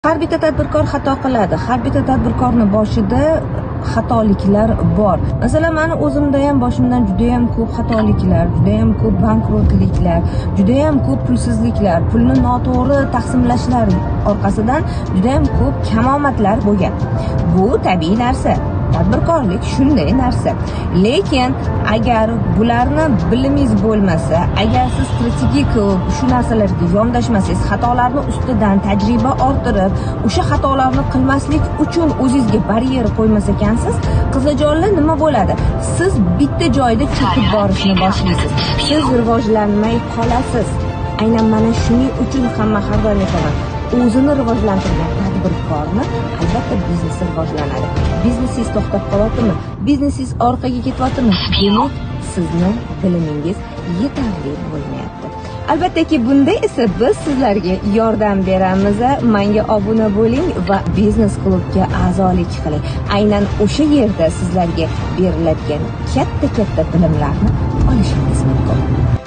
Har bitta tadbirkor xato qiladi. Har bitta tadbirkorning boshida xatoliklar bor. Masalan, meni o'zimda ham boshimdan juda ham ko'p xatoliklar, juda ham ko'p bankrotliklar, juda ham ko'p pulsizliklar, pulni noto'g'ri taqsimlashlar orqasidan juda ham ko'p kamomatlar bo'lgan. Bu tabiiy narsa. Tadbirkorlik shunday narsa. Lekin agar bularni bilimingiz bo'lmasa, agar siz strategik shu narsalarga yondashmasangiz, xatolarni ustidan tajriba orttirib, o'sha xatolarni qilmaslik uchun o'zingizga baryer qo'ymas ekansiz, qizlajonlar nima bo'ladi? Siz bitta joyda cho'kib borishni boshlaysiz. Siz rivojlanmay qolasiz. Aynan mana shuning uchun hamma har doim aytaman. O'zini rivojlantirgan tadbirkorni albatta biznesi rivojlanadi. Biznesingiz to'xtab qolyaptimi? Biznesingiz orqaga ketyaptimi? Demak, sizni bilimingiz yetarli bo'lmayapti. Albattaki bunda esa biz sizlarga yordam beramiz. Menga obuna bo'ling va biznes klubga a'zolik qiling. Aynan o'sha yerda sizlarga beriladigan katta bilimlarni olishingiz mumkin.